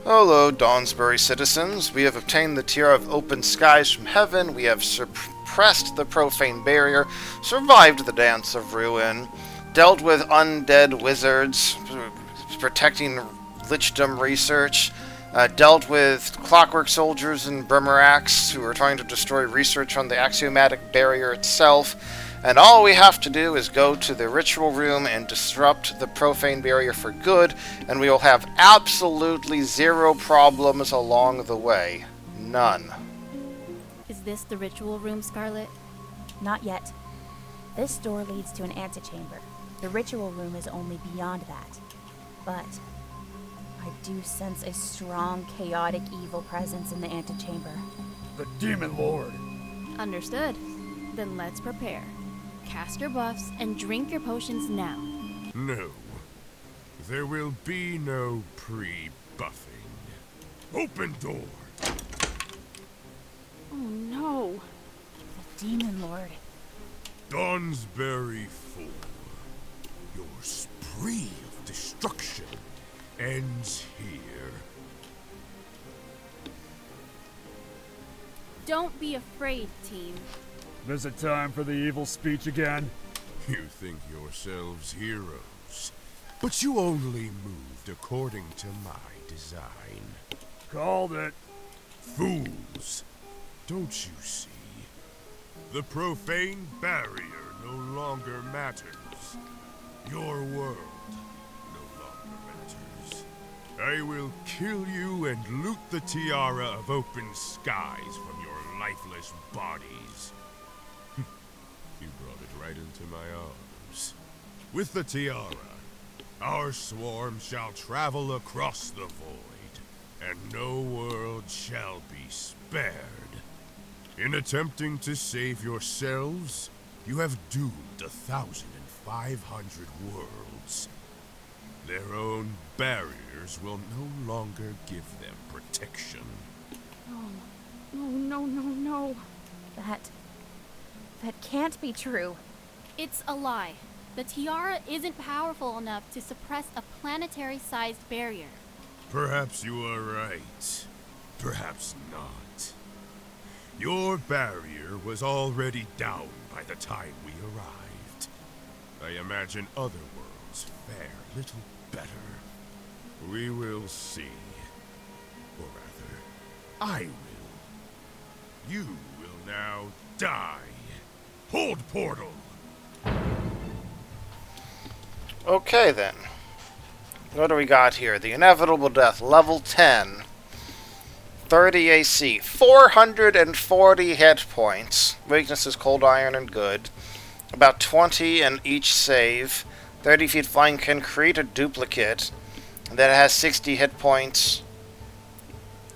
Hello, Dawnsbury citizens. We have obtained the Tiara of Open Skies from Heaven. We have suppressed the Profane barrier, survived the Dance of Ruin, dealt with undead wizards, protecting lichdom research, dealt with clockwork soldiers and Brimarax who are trying to destroy research on the axiomatic barrier itself. And all we have to do is go to the ritual room and disrupt the profane barrier for good, and we will have absolutely zero problems along the way. None. Is this the ritual room, Scarlet? Not yet. This door leads to an antechamber. The ritual room is only beyond that. But I do sense a strong, chaotic, evil presence in the antechamber. The Demon Lord. Understood. Then let's prepare. Cast your buffs and drink your potions now. No. There will be no pre-buffing. Open door! Oh no. The Demon Lord. Dawnsbury 4. Your spree of destruction ends here. Don't be afraid, team. Is it time for the evil speech again? You think yourselves heroes, but you only moved according to my design. Called it. Fools! Don't you see? The profane barrier no longer matters. Your world no longer matters. I will kill you and loot the tiara of open skies from your lifeless bodies. You brought it right into my arms. With the tiara, our swarm shall travel across the void, and no world shall be spared. In attempting to save yourselves, you have doomed 1,500 worlds. Their own barriers will no longer give them protection. No. That can't be true. It's a lie. The tiara isn't powerful enough to suppress a planetary-sized barrier. Perhaps you are right. Perhaps not. Your barrier was already down by the time we arrived. I imagine other worlds fare little better. We will see. Or rather, I will. You will now die. Hold portal! Okay then. What do we got here? The Inevitable Death, level 10. 30 AC, 440 hit points. Weakness is cold, iron, and good. About 20 in each save. 30 feet flying can create a duplicate that has 60 hit points.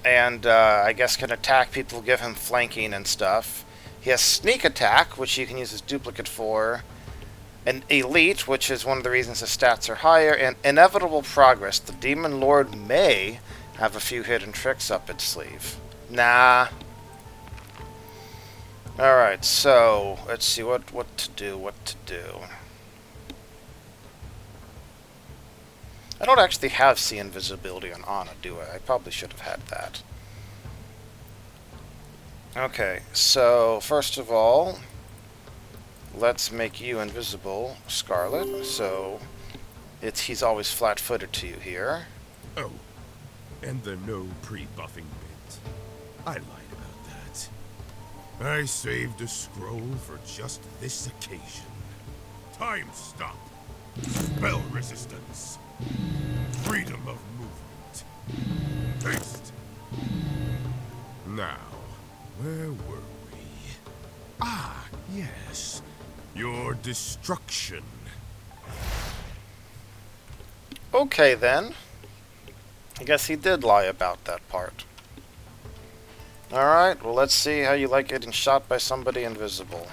And I guess can attack people, give him flanking and stuff. He has sneak attack, which you can use as duplicate for. An elite, which is one of the reasons his stats are higher. And inevitable progress. The Demon Lord may have a few hidden tricks up its sleeve. Nah. Alright, so let's see what to do. I don't actually have see invisibility on Anna, do I? I probably should have had that. Okay, so first of all, let's make you invisible, Scarlet. So he's always flat-footed to you here. Oh, and the no pre-buffing bit. I lied about that. I saved a scroll for just this occasion. Time stop. Spell resistance. Freedom of movement. Haste. Now, where were we? Ah, yes. Your destruction. Okay, then. I guess he did lie about that part. Alright, well let's see how you like getting shot by somebody invisible.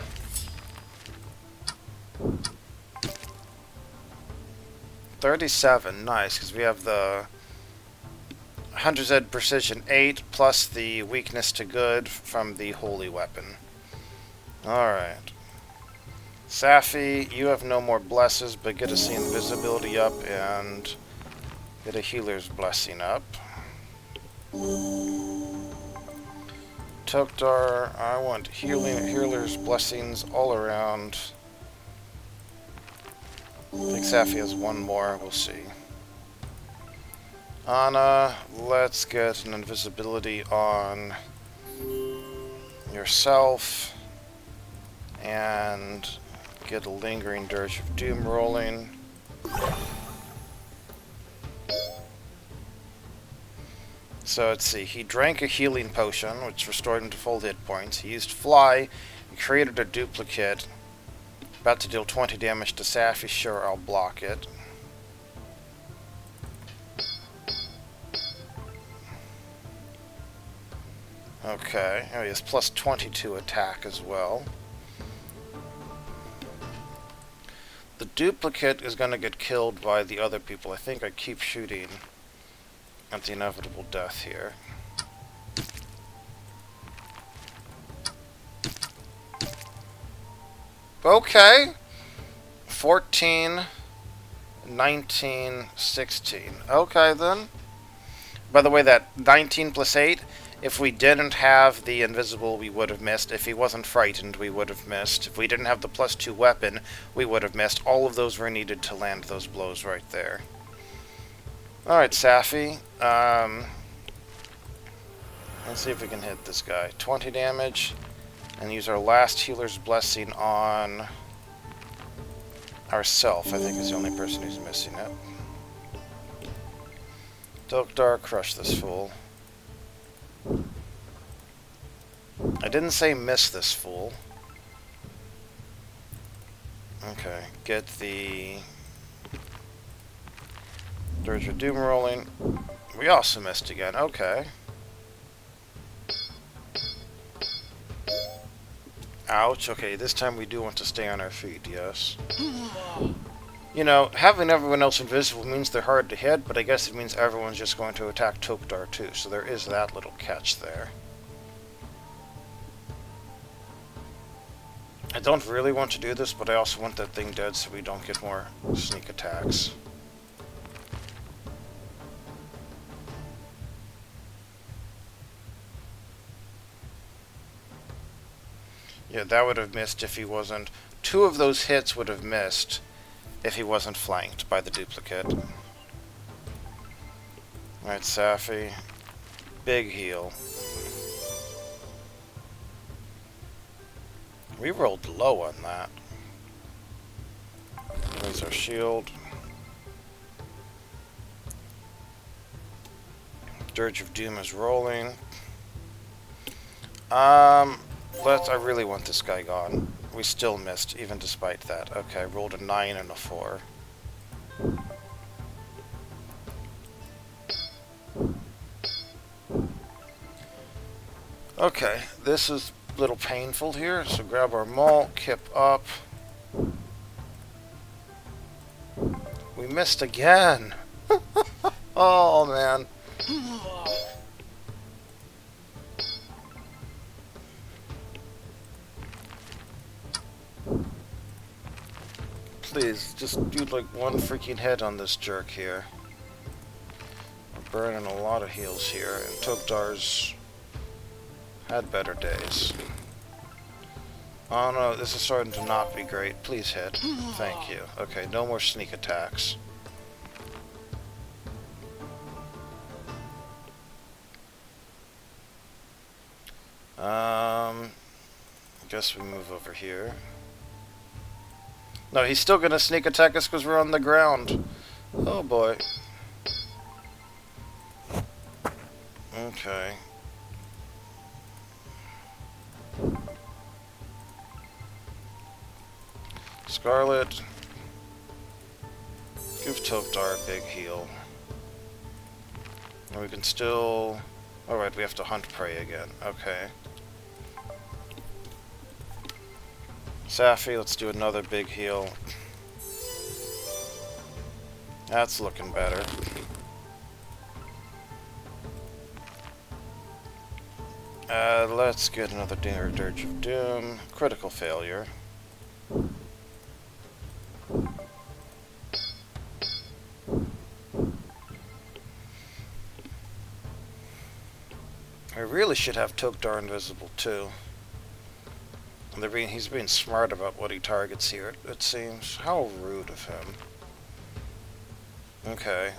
$37, nice, because we have the Hunter's Ed Precision 8 plus the weakness to good from the Holy Weapon. Alright. Safi, you have no more blesses, but get a see invisibility up and get a healer's blessing up. Tok'tar, I want healer's blessings all around. I think Safi has one more, we'll see. Anna, let's get an invisibility on yourself and get a lingering Dirge of Doom rolling. So let's see, he drank a healing potion, which restored him to full hit points. He used Fly, he created a duplicate. About to deal 20 damage to Safi, sure, I'll block it. Okay, oh, he has plus 22 attack as well. The duplicate is going to get killed by the other people. I think I keep shooting at the inevitable death here. Okay. 14, 19, 16. Okay, then. By the way, that 19 plus 8, if we didn't have the invisible, we would have missed. If he wasn't frightened, we would have missed. If we didn't have the plus 2 weapon, we would have missed. All of those were needed to land those blows right there. Alright, Safi. Let's see if we can hit this guy. 20 damage. And use our last healer's blessing on ourself. I think is the only person who's missing it. Tok'tar, crush this fool. I didn't say miss this fool. Okay, get the Dirge of Doom rolling. We also missed again, okay. Ouch, okay, this time we do want to stay on our feet, yes. You know, having everyone else invisible means they're hard to hit, but I guess it means everyone's just going to attack Tok'tar too, so there is that little catch there. I don't really want to do this, but I also want that thing dead so we don't get more sneak attacks. Yeah, that would have missed if he wasn't... 2 of those hits would have missed if he wasn't flanked by the duplicate. Alright, Safi. Big heal. We rolled low on that. Raise our shield. Dirge of Doom is rolling. I really want this guy gone. We still missed, even despite that. Okay, rolled a 9 and a 4. Okay, this is a little painful here, so grab our maul, kip up. We missed again! Oh, man. Please, just do like one freaking hit on this jerk here. We're burning a lot of heals here, and Tok'tar's had better days. Oh no, this is starting to not be great. Please hit. Thank you. Okay, no more sneak attacks. Guess we move over here. No, he's still gonna sneak attack us because we're on the ground. Oh boy. Okay. Scarlet. Give Tok'tar a big heal. And we can still... Alright, we have to hunt prey again. Okay. Safi, let's do another big heal. That's looking better. Let's get another Dirge of Doom. Critical failure. I really should have Tok'dar invisible too. And he's being smart about what he targets here, it seems. How rude of him. Okay,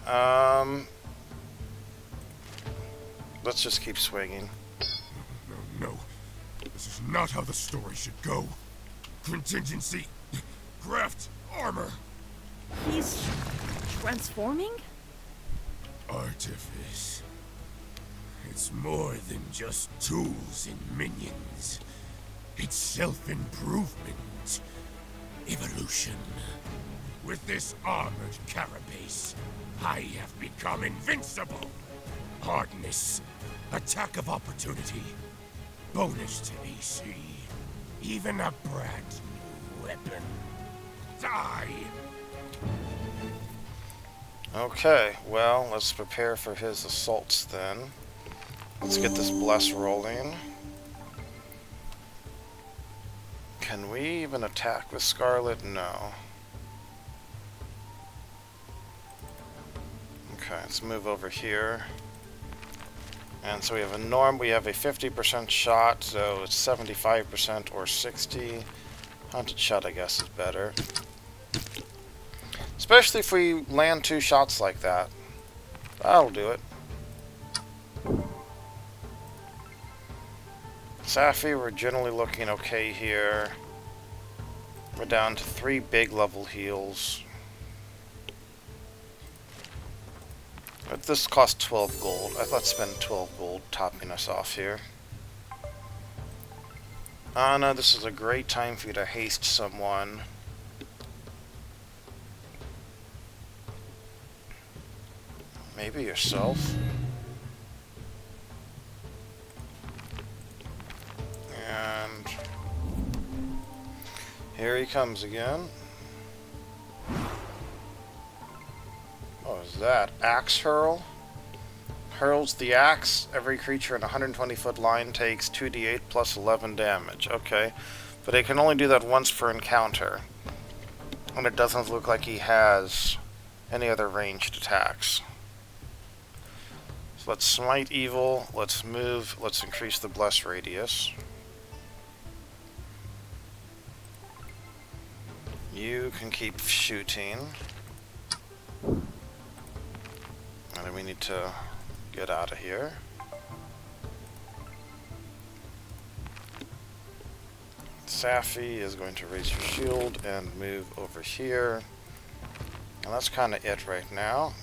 let's just keep swinging. No. This is not how the story should go. Contingency. Craft armor. He's transforming? Artifice. It's more than just tools and minions. It's self-improvement. Evolution. With this armored carapace, I have become invincible. Hardness. Attack of opportunity. Bonus to AC. Even a brand new weapon. Die! Okay, well, let's prepare for his assaults then. Let's get this bless rolling. Can we even attack with Scarlet? No. Okay, let's move over here. And so we have a 50% shot, so it's 75% or 60. Haunted shot, I guess, is better. Especially if we land 2 shots like that. That'll do it. Safi, we're generally looking okay here. We're down to 3 big level heals. But this costs 12 gold. Let's spend 12 gold topping us off here. Anna, this is a great time for you to haste someone. Maybe yourself? And here he comes again. What was that? Axe hurl? Hurls the axe. Every creature in a 120-foot line takes 2d8 plus 11 damage. Okay. But it can only do that once per encounter. And it doesn't look like he has any other ranged attacks. So let's smite evil. Let's move. Let's increase the bless radius. You can keep shooting. And then we need to get out of here. Safi is going to raise your shield and move over here. And that's kind of it right now.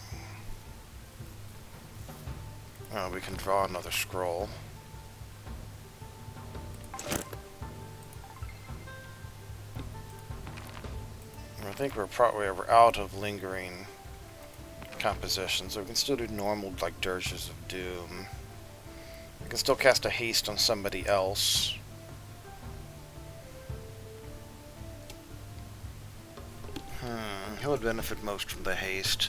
Oh, we can draw another scroll. I think we're out of lingering compositions, so we can still do normal, like, Dirges of Doom. We can still cast a haste on somebody else. Who would benefit most from the haste?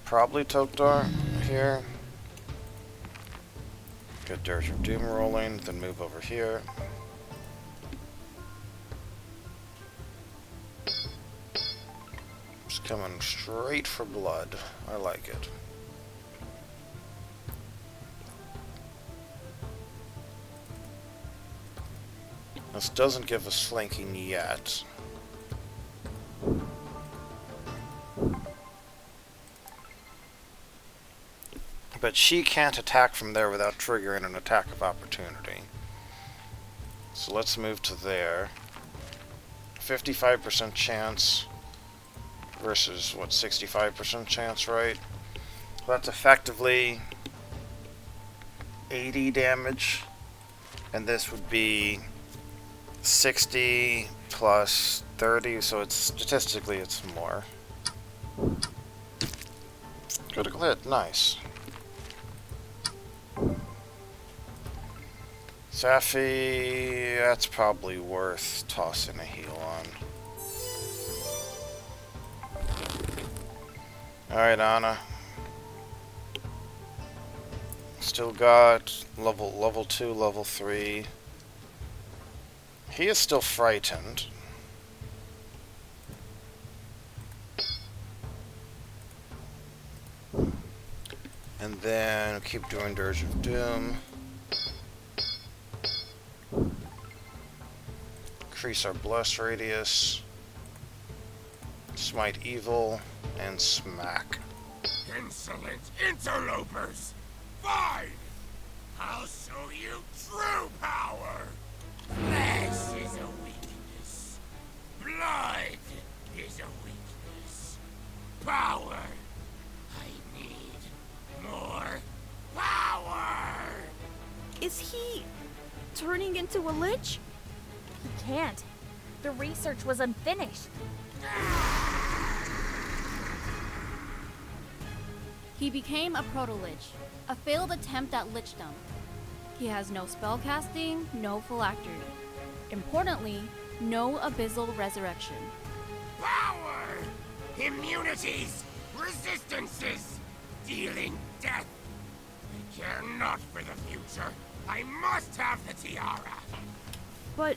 Probably Tok'dar here. Get Dirge of Doom rolling, then move over here. Just coming straight for blood. I like it. This doesn't give us flanking yet. But she can't attack from there without triggering an attack of opportunity. So let's move to there. 55% chance versus, what, 65% chance, right? Well, that's effectively 80 damage. And this would be 60 plus 30, so it's statistically it's more. Critical hit, nice. Safi, that's probably worth tossing a heal on. Alright, Anna. Still got level 2, level 3. He is still frightened. And then keep doing Dirge of Doom. Increase our bless radius. Smite evil. And smack. Insolent interlopers! Fine! I'll show you true power! Flesh is a weakness. Blood is a weakness. Power! I need more power! Is he turning into a lich? He can't. The research was unfinished. He became a proto-lich, a failed attempt at lichdom. He has no spellcasting, no phylactery. Importantly, no abyssal resurrection. Power! Immunities! Resistances! Dealing death! I care not for the future. I must have the tiara! But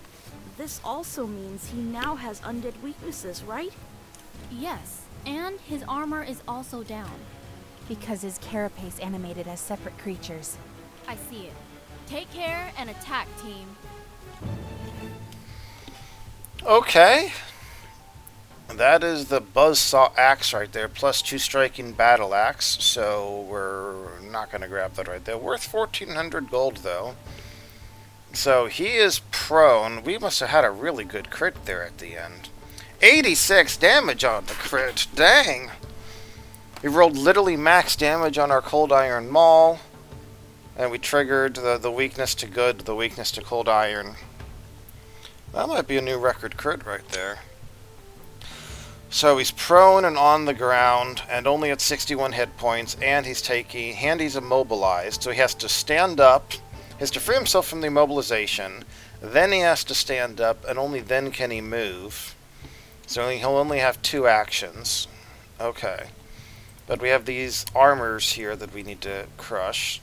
this also means he now has undead weaknesses, right? Yes, and his armor is also down. Because his carapace animated as separate creatures. I see it. Take care and attack, team. Okay. That is the Buzzsaw Axe right there, plus 2 striking battle axe. So we're not going to grab that right there. Worth 1,400 gold, though. So he is prone. We must have had a really good crit there at the end. 86 damage on the crit. Dang. We rolled literally max damage on our Cold Iron Maul. And we triggered the weakness to good, the weakness to Cold Iron. That might be a new record crit right there. So he's prone and on the ground, and only at 61 hit points, and he's immobilized, so he has to stand up. He has to free himself from the immobilization, then he has to stand up, and only then can he move. So he'll only have 2 actions. Okay. But we have these armors here that we need to crush.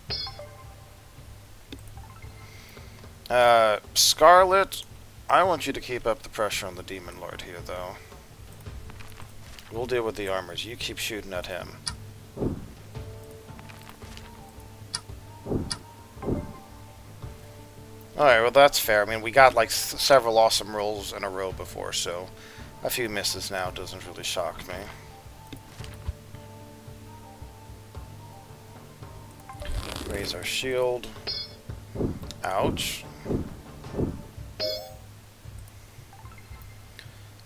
Scarlet, I want you to keep up the pressure on the Demon Lord here, though. We'll deal with the armors. You keep shooting at him. Alright, well that's fair. I mean, we got like several awesome rolls in a row before, so a few misses now doesn't really shock me. Raise our shield. Ouch.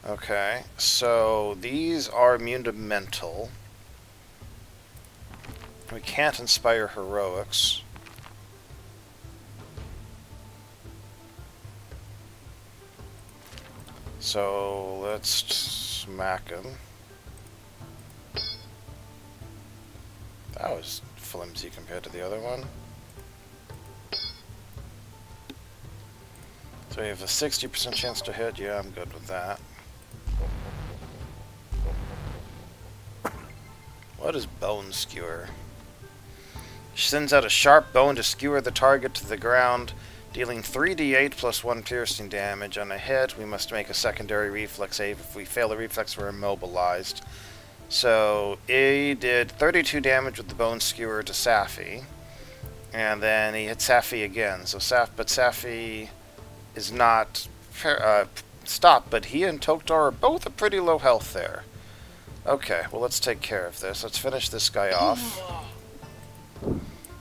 Okay, so these are immune to mental. We can't inspire heroics. So let's smack him. That was flimsy compared to the other one. So we have a 60% chance to hit. Yeah, I'm good with that. What is Bone Skewer? She sends out a sharp bone to skewer the target to the ground, dealing 3d8 plus 1 piercing damage. On a hit, we must make a secondary reflex save. If we fail the reflex, we're immobilized. So he did 32 damage with the Bone Skewer to Safi. And then he hit Safi again. So Safi is not stopped, but he and Tok'tar are both at pretty low health there. Okay, well let's take care of this. Let's finish this guy off.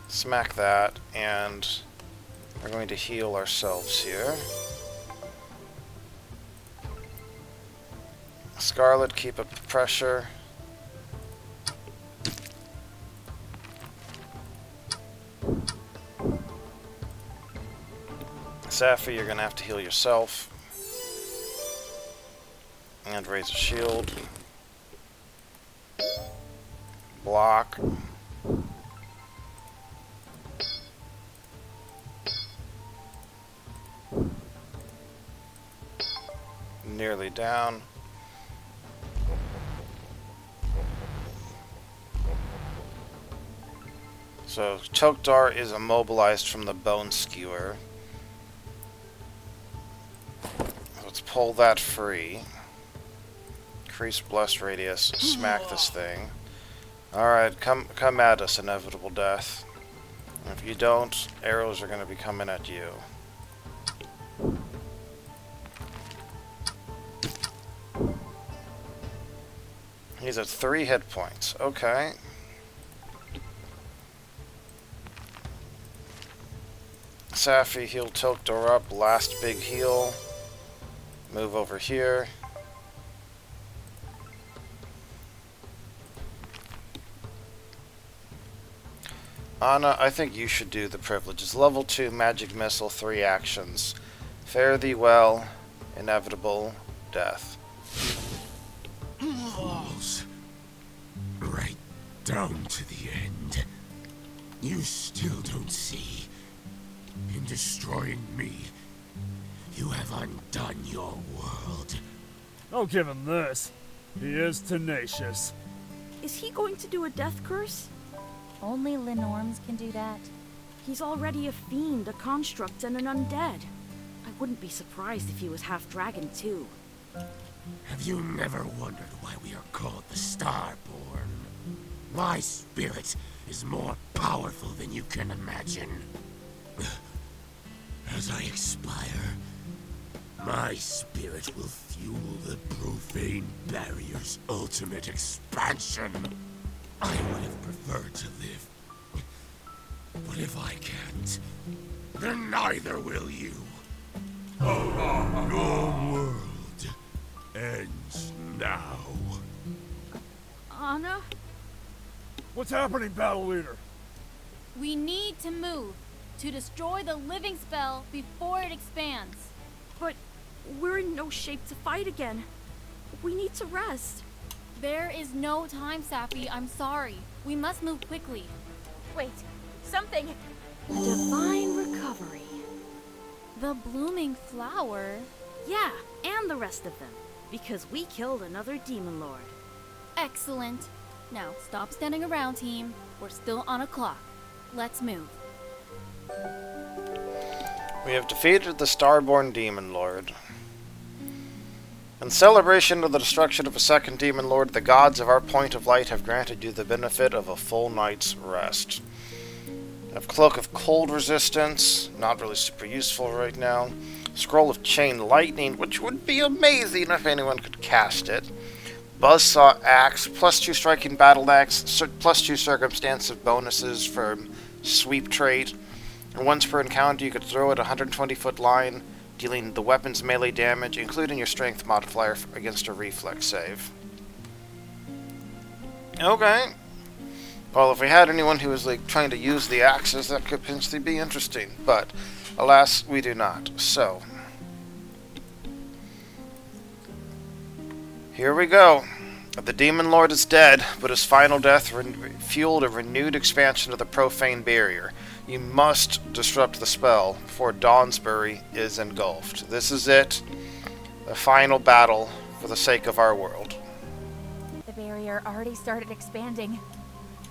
Smack that, and we're going to heal ourselves here. Scarlet, keep up the pressure. Safi, you're going to have to heal yourself. And raise a shield. Block. Nearly down. So Tok'tar is immobilized from the Bone Skewer. Let's pull that free. Increase bless radius. Smack this thing. Alright, come at us, inevitable death. If you don't, arrows are going to be coming at you. He's at 3 hit points. Okay. Safi, heal Tokdor up. Last big heal. Move over here. Anna, I think you should do the privileges. Level 2, magic missile, 3 actions. Fare thee well, inevitable death. Falls right down to the end. You still don't see. In destroying me, you have undone your world. I'll give him this. He is tenacious. Is he going to do a death curse? Only Lenorms can do that. He's already a fiend, a construct, and an undead. I wouldn't be surprised if he was half dragon too. Have you never wondered why we are called the Starborn? My spirit is more powerful than you can imagine. As I expire, my spirit will fuel the Profane Barrier's ultimate expansion. I would have preferred to live. But if I can't, then neither will you. Your world ends now. Anna? What's happening, Battle Leader? We need to move to destroy the living spell before it expands. But we're in no shape to fight again. We need to rest. There is no time, Safi. I'm sorry. We must move quickly. Wait, something! Divine recovery. The blooming flower? Yeah, and the rest of them. Because we killed another demon lord. Excellent. Now, stop standing around, team. We're still on a clock. Let's move. We have defeated the Starborn Demon Lord. In celebration of the destruction of a second Demon Lord, the gods of our Point of Light have granted you the benefit of a full night's rest. I have Cloak of Cold Resistance, not really super useful right now. Scroll of Chain Lightning, which would be amazing if anyone could cast it. Buzzsaw Axe, +2 striking battle axe, +2 circumstantive bonuses for sweep trait. And once per encounter, you could throw it a 120-foot line, dealing the weapon's melee damage, including your strength modifier against a reflex save. Okay. Well, if we had anyone who was like trying to use the axes, that could potentially be interesting. But, alas, we do not. So, here we go. The Demon Lord is dead, but his final death fueled a renewed expansion of the Profane Barrier. You must disrupt the spell before Dawnsbury is engulfed. This is it. The final battle for the sake of our world. The barrier already started expanding.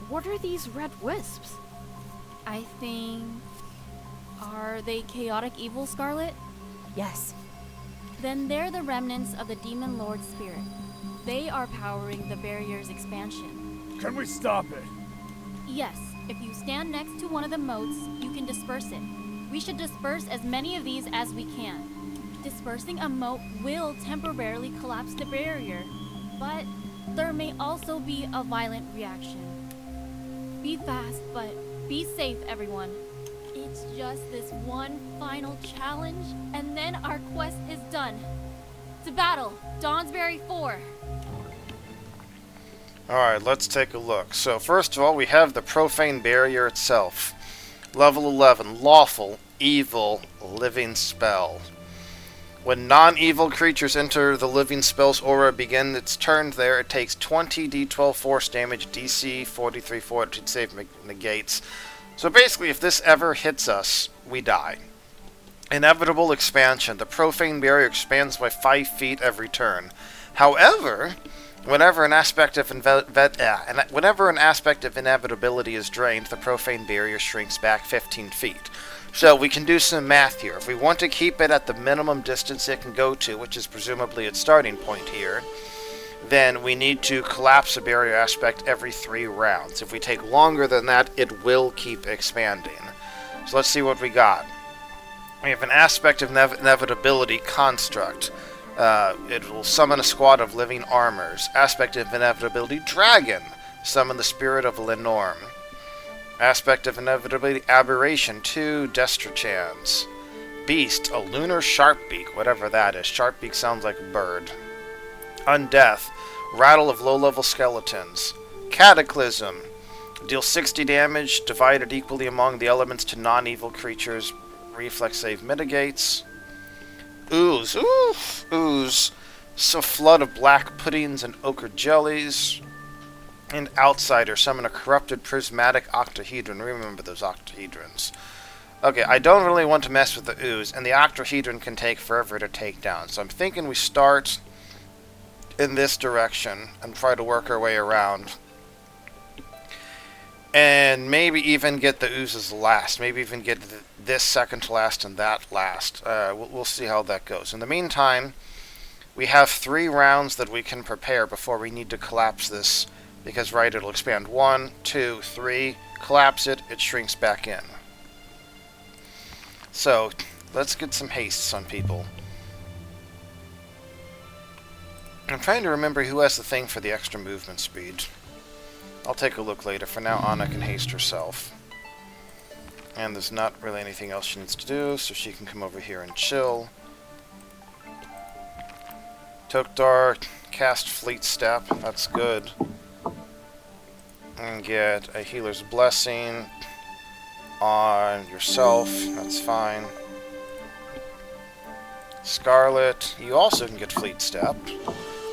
What are these red wisps? I think... Are they chaotic evil, Scarlet? Yes. Then they're the remnants of the Demon Lord's spirit. They are powering the barrier's expansion. Can we stop it? Yes, if you stand next to one of the moats, you can disperse it. We should disperse as many of these as we can. Dispersing a moat will temporarily collapse the barrier, but there may also be a violent reaction. Be fast, but be safe, everyone. It's just this one final challenge, and then our quest is done. To battle, Dawnsbury 4. Alright, let's take a look. So, first of all, we have the Profane Barrier itself. Level 11, Lawful, Evil, Living Spell. When non-evil creatures enter the living spell's aura, begin its turn there, it takes 20 d12 force damage, DC 43 fortitude save negates. So basically, if this ever hits us, we die. Inevitable expansion. The Profane Barrier expands by 5 feet every turn. However, whenever an aspect of inevitability is drained, the Profane Barrier shrinks back 15 feet. So we can do some math here. If we want to keep it at the minimum distance it can go to, which is presumably its starting point here, then we need to collapse a barrier aspect every 3 rounds. If we take longer than that, it will keep expanding. So let's see what we got. We have an aspect of inevitability construct. It will summon a squad of living armors. Aspect of Inevitability, Dragon. Summon the spirit of Lenorm. Aspect of Inevitability, Aberration, 2 Destrachans. Beast, a lunar sharpbeak, whatever that is. Sharpbeak sounds like a bird. Undeath, rattle of low-level skeletons. Cataclysm, deal 60 damage, divided equally among the elements to non-evil creatures. Reflex save mitigates. Ooze, oof, ooze. So flood of black puddings and ochre jellies. And Outsider, summon a corrupted prismatic octahedron. Remember those octahedrons. Okay, I don't really want to mess with the ooze, and the octahedron can take forever to take down. So I'm thinking we start in this direction and try to work our way around. And maybe even get the oozes last. Maybe even get this second to last and that last. We'll see how that goes. In the meantime, we have 3 rounds that we can prepare before we need to collapse this. Because, right, it'll expand 1, 2, 3, collapse it, it shrinks back in. So, let's get some hastes on people. I'm trying to remember who has the thing for the extra movement speed. I'll take a look later. For now, Anna can haste herself. And there's not really anything else she needs to do, so she can come over here and chill. Tokdar, cast Fleet Step, that's good. And get a Healer's Blessing on yourself, that's fine. Scarlet, you also can get Fleet Step.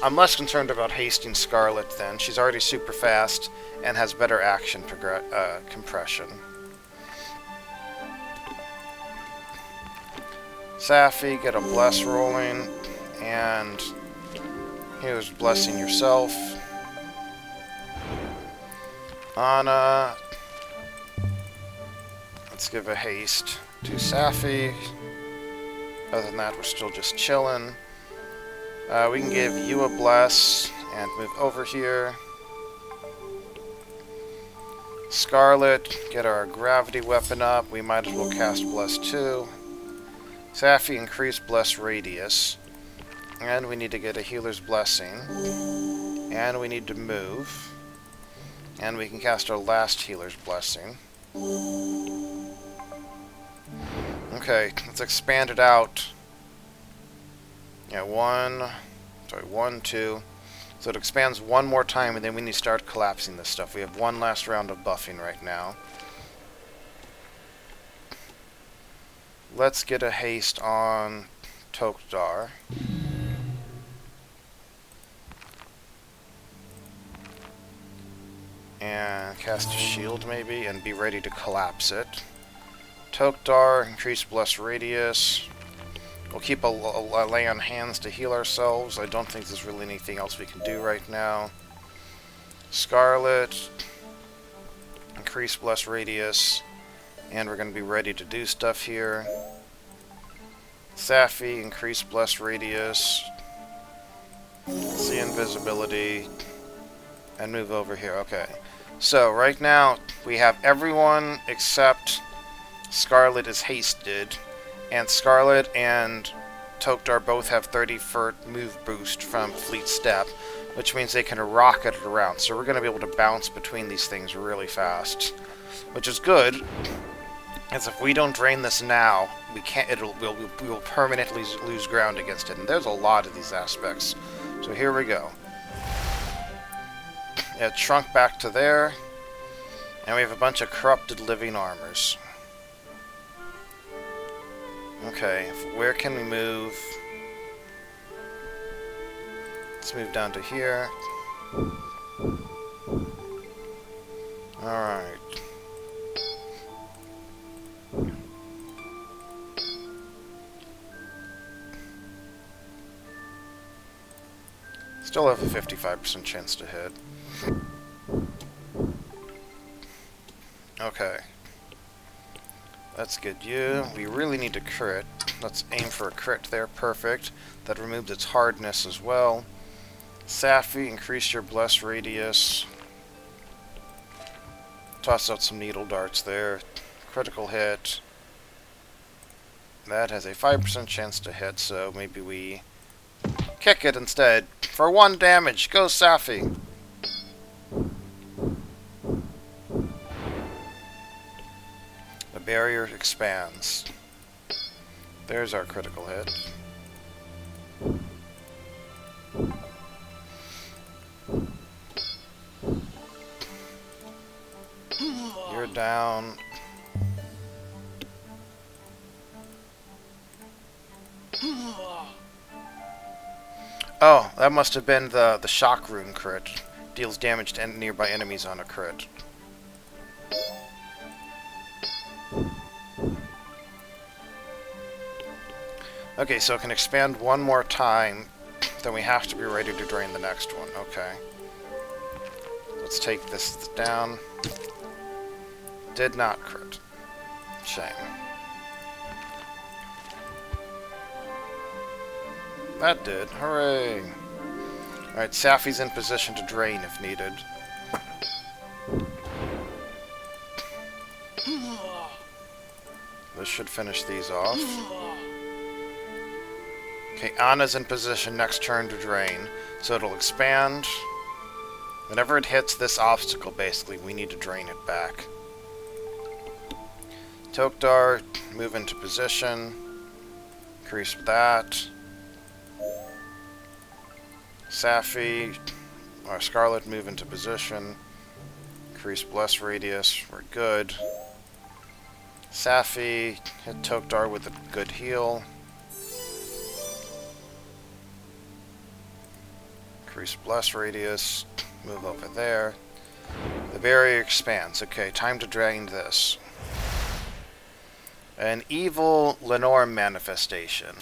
I'm less concerned about hasting Scarlet then. She's already super fast and has better action compression. Safi, get a Bless rolling, and here's Blessing yourself. Anna, let's give a haste to Safi. Other than that, we're still just chilling. We can give you a bless and move over here. Scarlet, get our gravity weapon up. We might as well cast Bless too. Safi, increase Bless radius. And we need to get a Healer's Blessing. And we need to move. And we can cast our last Healer's Blessing. Okay, let's expand it out. Yeah, 1, 2. So it expands one more time, and then we need to start collapsing this stuff. We have one last round of buffing right now. Let's get a haste on Tokdar. And cast a shield maybe, and be ready to collapse it. Tokdar, increase Bless radius. We'll keep a lay on hands to heal ourselves. I don't think there's really anything else we can do right now. Scarlet, increase Bless radius. And we're going to be ready to do stuff here. Safi, increase Bless radius. See invisibility. And move over here. Okay. So, right now, we have everyone except Scarlet is hasted. And Scarlet and Tokdar both have 30-foot move boost from Fleet Step, which means they can rocket it around. So we're going to be able to bounce between these things really fast. Which is good, as if we don't drain this now, we can't. We will permanently lose ground against it. And there's a lot of these aspects. So here we go. It shrunk back to there, and we have a bunch of corrupted living armors. Okay, where can we move? Let's move down to here. Alright. Still have a 55% chance to hit. Okay. Let's get you. We really need to crit. Let's aim for a crit there. Perfect. That removes its hardness as well. Safi, increase your bless radius. Toss out some needle darts there. Critical hit. That has a 5% chance to hit, so maybe we Kick it instead. For 1 damage. Go, Safi. The barrier expands. There's our critical hit. You're down. Oh, that must have been the shock rune crit. Deals damage to nearby enemies on a crit. Okay, so it can expand 1 more time, then we have to be ready to drain the next one. Okay. Let's take this down. Did not crit. Shame. That did. Hooray! Alright, Safi's in position to drain if needed. This should finish these off. Okay, Anna's in position next turn to drain, so it'll expand. Whenever it hits this obstacle, basically, we need to drain it back. Tok'dar, move into position. Increase that. Safi, or Scarlet, move into position. Increase bless radius. We're good. Safi, hit Tok'dar with a good heal. Increase bless radius. Move over there. The barrier expands. Okay, time to drain this. An evil Lenore manifestation,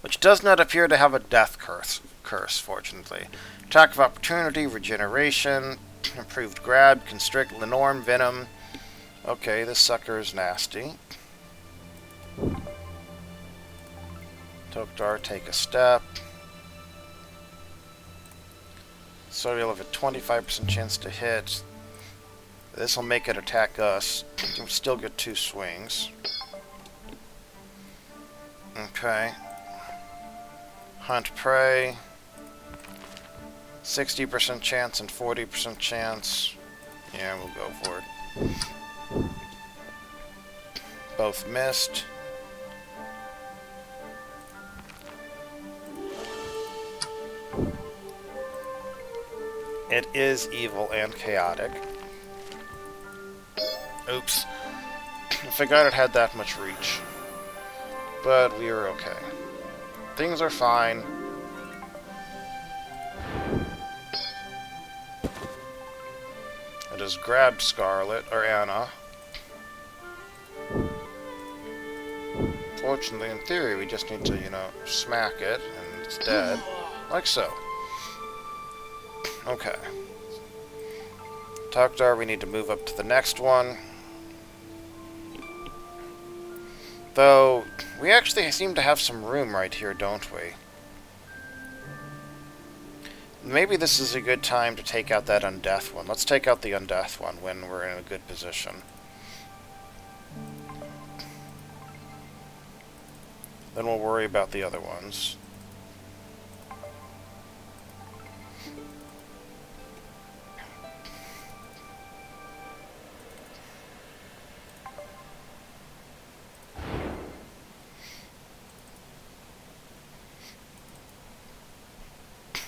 which does not appear to have a death curse, fortunately. Attack of opportunity, regeneration, improved grab, constrict, Lenore venom. Okay, this sucker is nasty. Tok'dar, take a step. So you'll have a 25% chance to hit. This will make it attack us. You'll still get 2 swings. Okay. Hunt prey. 60% chance and 40% chance. Yeah, we'll go for it. Both missed. It is evil and chaotic. Oops. I forgot it had that much reach. But we are okay. Things are fine. I just grabbed Scarlet, or Anna. Fortunately, in theory, we just need to, smack it, and it's dead. Like so. Okay. Tok'dar, we need to move up to the next one. Though, we actually seem to have some room right here, don't we? Maybe this is a good time to take out that Undeath one. Let's take out the Undeath one when we're in a good position. Then we'll worry about the other ones.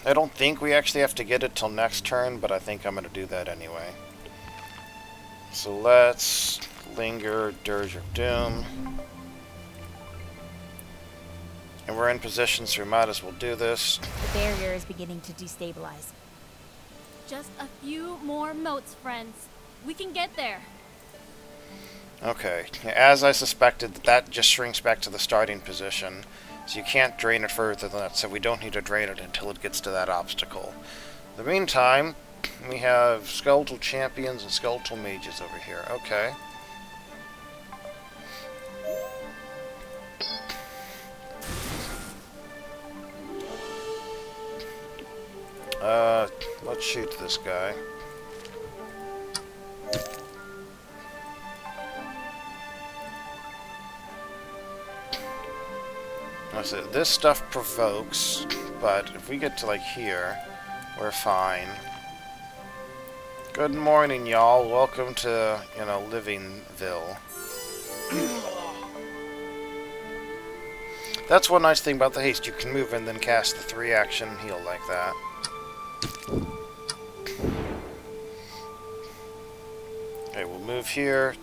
I don't think we actually have to get it till next turn, but I think I'm going to do that anyway. So let's linger Dirge of Doom. And we're in position, so we might as well do this. The barrier is beginning to destabilize. Just a few more moats, friends. We can get there. Okay, as I suspected, that just shrinks back to the starting position. So you can't drain it further than that, so we don't need to drain it until it gets to that obstacle. In the meantime, we have skeletal champions and skeletal mages over here. Okay. Let's shoot this guy. So this stuff provokes, but if we get to like here, we're fine. Good morning, y'all. Welcome to, you know, Livingville. That's one nice thing about the haste. You can move and then cast the 3-action heal like that. Okay, we'll move here,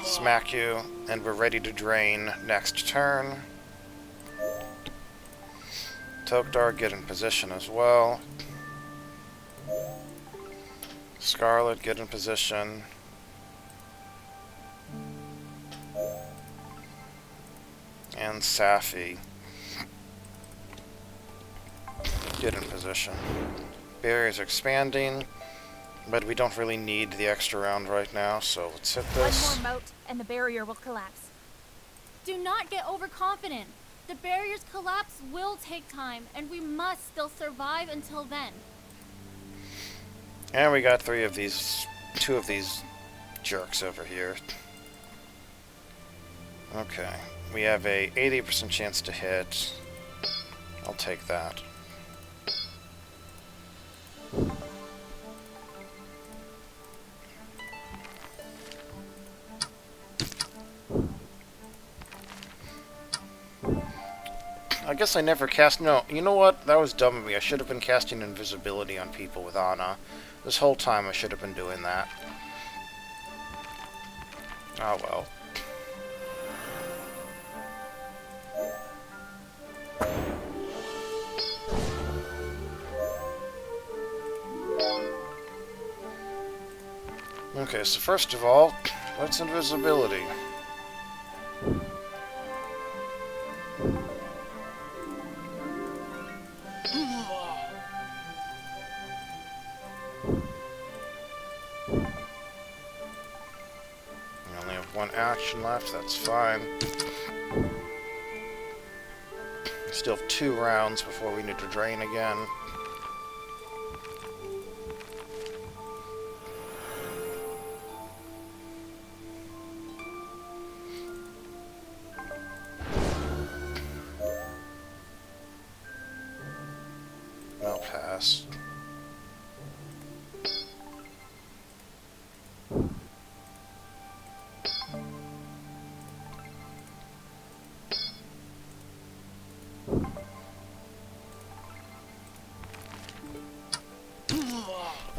smack you, and we're ready to drain next turn. Tok'dar, get in position as well. Scarlet, get in position. And Safi, get in position. Barriers are expanding, but we don't really need the extra round right now, so let's hit this. One more moat, and the barrier will collapse. Do not get overconfident. The barrier's collapse will take time, and we must still survive until then. And we got 2 of these jerks over here. Okay, we have a 80% chance to hit. I'll take that. I guess I never cast... No, you know what? That was dumb of me. I should have been casting invisibility on people with Ana. This whole time I should have been doing that. Oh well. Okay, so first of all, what's invisibility? One action left, that's fine. Still have 2 rounds before we need to drain again. I'll pass.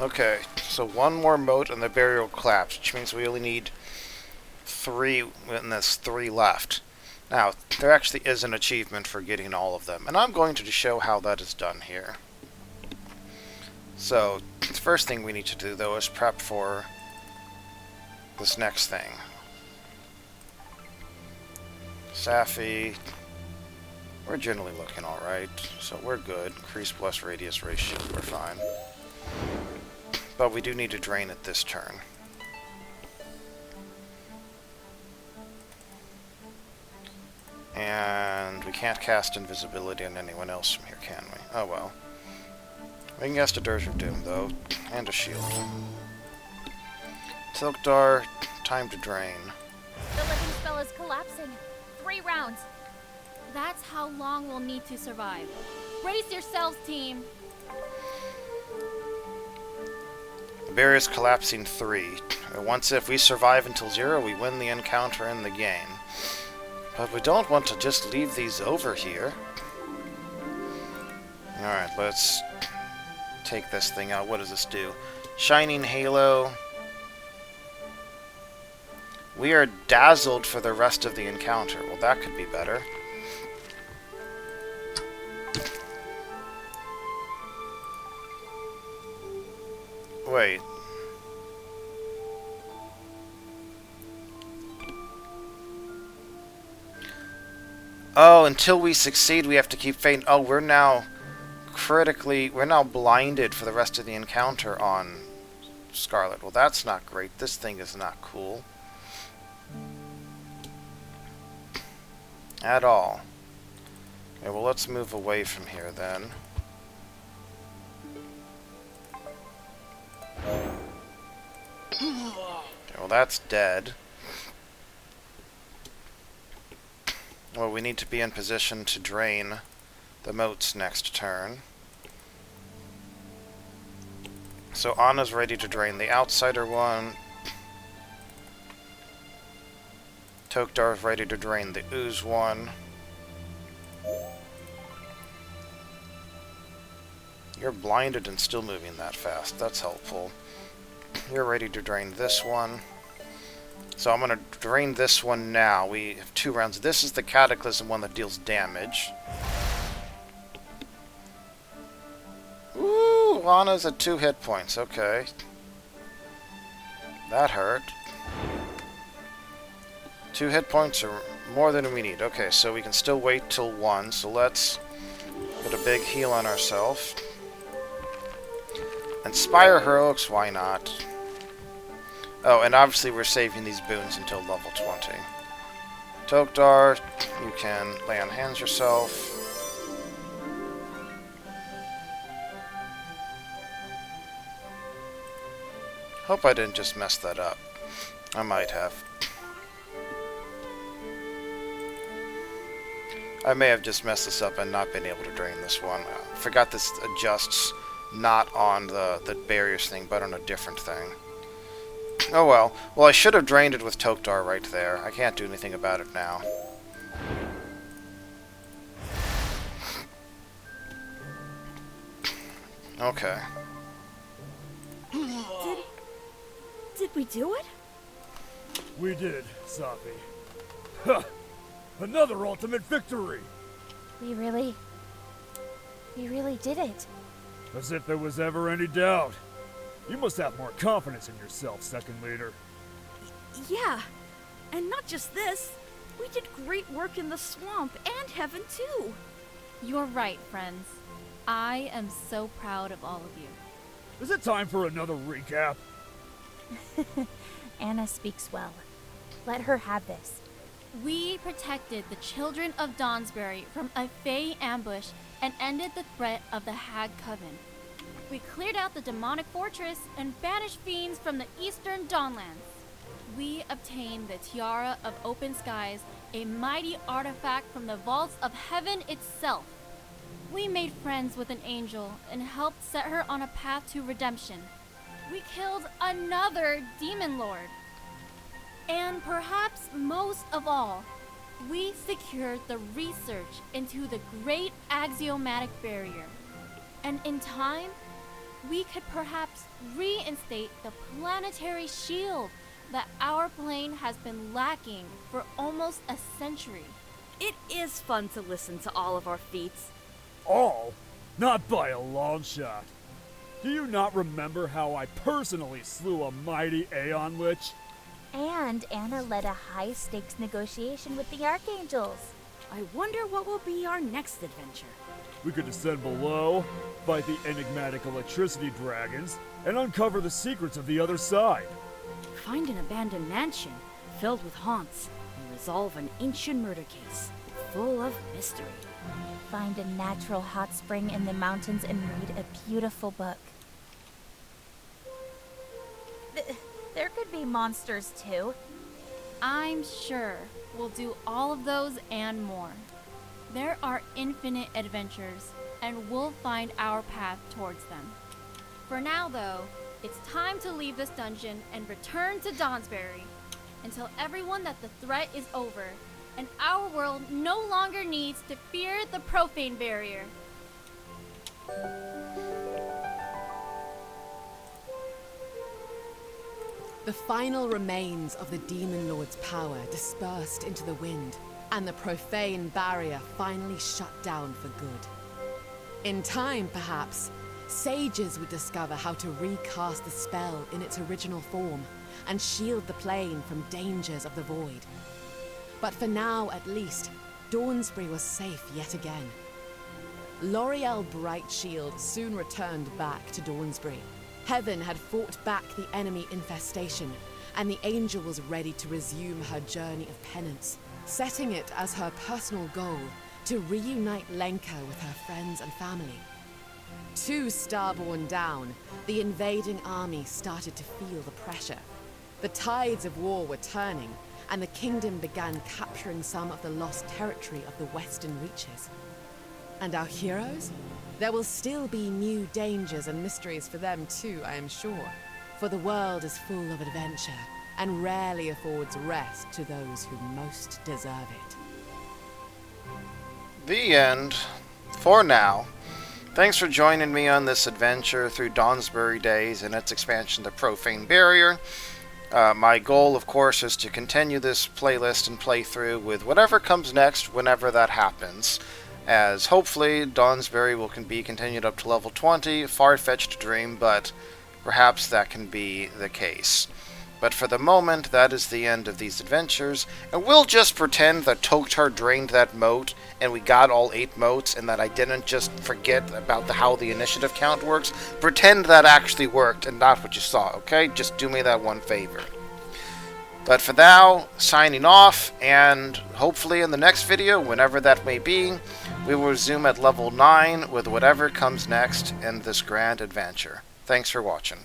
Okay, so 1 more moat and the barrier will collapse, which means we only need 3, and there's 3 left. Now, there actually is an achievement for getting all of them, and I'm going to show how that is done here. So, the first thing we need to do, though, is prep for this next thing. Safi, we're generally looking alright, so we're good. Increase plus radius ratio, we're fine. But we do need to drain it this turn. And we can't cast invisibility on anyone else from here, can we? Oh well. We can cast a Dirge of Doom, though, and a shield. Tok'dar, time to drain. The living spell is collapsing. 3 rounds. That's how long we'll need to survive. Brace yourselves, team. The barrier is collapsing 3. Once if we survive until 0, we win the encounter in the game. But we don't want to just leave these over here. Alright, let's take this thing out. What does this do? Shining Halo. We are dazzled for the rest of the encounter. Well, that could be better. Wait. Oh, until we succeed, we have to keep faint. Oh, we're now blinded for the rest of the encounter on Scarlet. Well, that's not great. This thing is not cool. At all. Okay, well, let's move away from here then. Okay, well, that's dead. Well, we need to be in position to drain the moats next turn. So Anna's ready to drain the outsider one. Tokdar's ready to drain the ooze one. You're blinded and still moving that fast. That's helpful. You're ready to drain this one. So I'm going to drain this one now. We have 2 rounds. This is the Cataclysm one that deals damage. Ooh, Lana's at 2 hit points. Okay. That hurt. 2 hit points are more than we need. Okay, so we can still wait till 1. So let's put a big heal on ourselves. Inspire Heroics, why not? Oh, and obviously we're saving these boons until level 20. Tokdar, you can lay on hands yourself. Hope I didn't just mess that up. I might have. I may have just messed this up and not been able to drain this one. I forgot this adjusts not on the barriers thing, but on a different thing. Oh well. Well, I should have drained it with Tokdar right there. I can't do anything about it now. Okay. Did we do it? We did, Safi. Ha! Another ultimate victory! We really did it. As if there was ever any doubt. You must have more confidence in yourself, Second Leader. Yeah. And not just this. We did great work in the swamp and heaven too. You're right, friends. I am so proud of all of you. Is it time for another recap? Anna speaks well. Let her have this. We protected the children of Dawnsbury from a Fey ambush and ended the threat of the Hag Coven. We cleared out the demonic fortress and banished fiends from the eastern Dawnlands. We obtained the Tiara of Open Skies, a mighty artifact from the vaults of heaven itself. We made friends with an angel and helped set her on a path to redemption. We killed another demon lord. And perhaps most of all, we secured the research into the great axiomatic barrier. And in time, we could perhaps reinstate the planetary shield that our plane has been lacking for almost a century. It is fun to listen to all of our feats. All? Not by a long shot. Do you not remember how I personally slew a mighty Aeon Lich? And Anna led a high-stakes negotiation with the Archangels. I wonder what will be our next adventure. We could descend below, fight the enigmatic electricity dragons, and uncover the secrets of the other side. Find an abandoned mansion filled with haunts and resolve an ancient murder case full of mystery. Find a natural hot spring in the mountains and read a beautiful book. There could be monsters too. I'm sure we'll do all of those and more. There are infinite adventures, and we'll find our path towards them. For now, though, it's time to leave this dungeon and return to Dawnsbury and tell everyone that the threat is over and our world no longer needs to fear the Profane barrier. The final remains of the Demon Lord's power dispersed into the wind, and the Profane barrier finally shut down for good. In time, perhaps, sages would discover how to recast the spell in its original form and shield the plane from dangers of the void. But for now, at least, Dawnsbury was safe yet again. L'Oreal Brightshield soon returned back to Dawnsbury. Heaven had fought back the enemy infestation, and the angel was ready to resume her journey of penance, setting it as her personal goal to reunite Lenka with her friends and family. 2 Starborn down, the invading army started to feel the pressure. The tides of war were turning, and the kingdom began capturing some of the lost territory of the Western Reaches. And our heroes? There will still be new dangers and mysteries for them too, I am sure. For the world is full of adventure, and rarely affords rest to those who most deserve it. The end. For now. Thanks for joining me on this adventure through Dawnsbury Days and its expansion to Profane Barrier. My goal, of course, is to continue this playlist and playthrough with whatever comes next whenever that happens, as hopefully Dawnsbury will be continued up to level 20, far-fetched dream, but perhaps that can be the case. But for the moment, that is the end of these adventures, and we'll just pretend that Toktar drained that moat, and we got all 8 moats, and that I didn't just forget about how the initiative count works. Pretend that actually worked, and not what you saw, okay? Just do me that one favor. But for now, signing off, and hopefully in the next video, whenever that may be, we will resume at level 9 with whatever comes next in this grand adventure. Thanks for watching.